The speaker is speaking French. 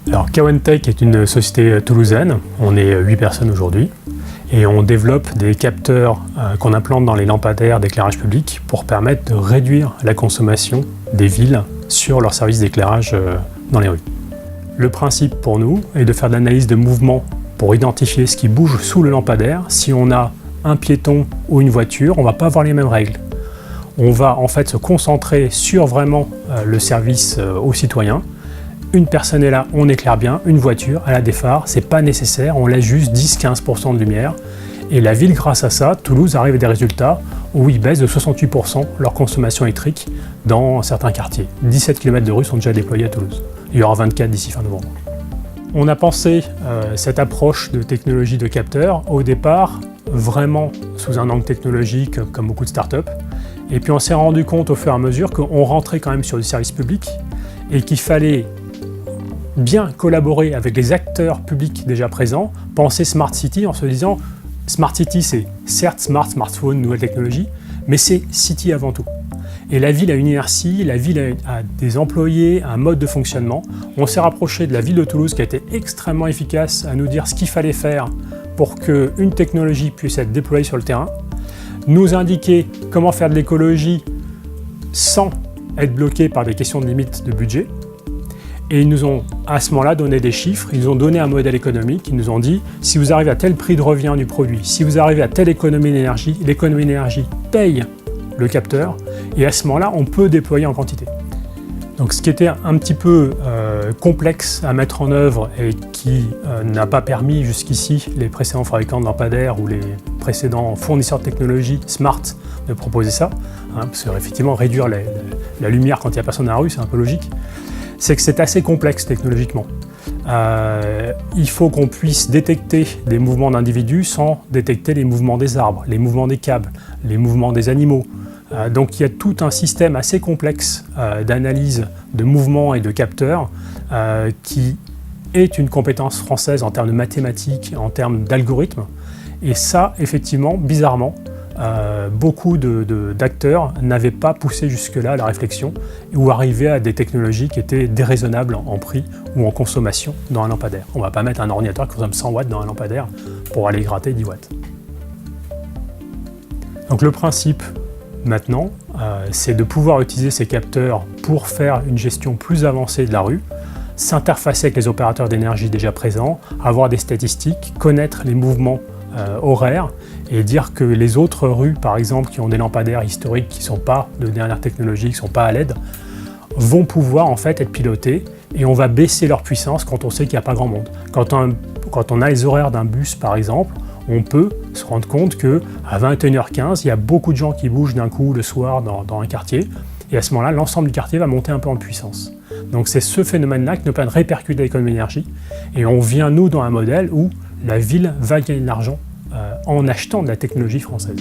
Alors Kawentech est une société toulousaine, on est 8 personnes aujourd'hui et on développe des capteurs qu'on implante dans les lampadaires d'éclairage public pour permettre de réduire la consommation des villes sur leurs services d'éclairage dans les rues. Le principe pour nous est de faire de l'analyse de mouvement pour identifier ce qui bouge sous le lampadaire. Si on a un piéton ou une voiture, on ne va pas avoir les mêmes règles. On va en fait se concentrer sur vraiment le service aux citoyens. Une personne est là, on éclaire bien, une voiture, elle a des phares, c'est pas nécessaire, on laisse juste 10-15% de lumière. Et la ville, grâce à ça, Toulouse arrive à des résultats où ils baissent de 68% leur consommation électrique dans certains quartiers. 17 km de rues sont déjà déployés à Toulouse. Il y aura 24 d'ici fin novembre. On a pensé cette approche de technologie de capteur au départ vraiment sous un angle technologique comme beaucoup de startups. Et puis on s'est rendu compte au fur et à mesure qu'on rentrait quand même sur du service public et qu'il fallait bien collaborer avec les acteurs publics déjà présents, penser Smart City en se disant Smart City c'est certes smartphone, nouvelle technologie, mais c'est City avant tout. Et la ville a une inertie, la ville a des employés, un mode de fonctionnement. On s'est rapproché de la ville de Toulouse qui a été extrêmement efficace à nous dire ce qu'il fallait faire pour qu'une technologie puisse être déployée sur le terrain, nous indiquer comment faire de l'écologie sans être bloqué par des questions de limite de budget. Et ils nous ont à ce moment-là donné des chiffres, ils nous ont donné un modèle économique, ils nous ont dit si vous arrivez à tel prix de revient du produit, si vous arrivez à telle économie d'énergie, l'économie d'énergie paye le capteur et à ce moment-là on peut déployer en quantité. Donc ce qui était un petit peu complexe à mettre en œuvre et qui n'a pas permis jusqu'ici les précédents fabricants de lampadaires ou les précédents fournisseurs de technologie smart de proposer ça, parce que effectivement réduire la lumière quand il n'y a personne dans la rue c'est un peu logique. C'est que c'est assez complexe technologiquement. Il faut qu'on puisse détecter des mouvements d'individus sans détecter les mouvements des arbres, les mouvements des câbles, les mouvements des animaux. Donc il y a tout un système assez complexe d'analyse de mouvements et de capteurs qui est une compétence française en termes de mathématiques, en termes d'algorithmes. Et ça, effectivement, bizarrement, beaucoup d'acteurs n'avaient pas poussé jusque-là la réflexion ou arrivaient à des technologies qui étaient déraisonnables en prix ou en consommation dans un lampadaire. On ne va pas mettre un ordinateur qui consomme 100 watts dans un lampadaire pour aller gratter 10 watts. Donc le principe maintenant, c'est de pouvoir utiliser ces capteurs pour faire une gestion plus avancée de la rue, s'interfacer avec les opérateurs d'énergie déjà présents, avoir des statistiques, connaître les mouvements horaires et dire que les autres rues, par exemple, qui ont des lampadaires historiques qui ne sont pas de dernière technologie, qui ne sont pas à LED, vont pouvoir en fait être pilotées et on va baisser leur puissance quand on sait qu'il n'y a pas grand monde. Quand on a les horaires d'un bus, par exemple, on peut se rendre compte qu'à 21h15, il y a beaucoup de gens qui bougent d'un coup le soir dans un quartier et à ce moment-là, l'ensemble du quartier va monter un peu en puissance. Donc c'est ce phénomène-là qui nous permet de répercuter l'économie d'énergie et on vient, nous, dans un modèle où la ville va gagner de l'argent en achetant de la technologie française.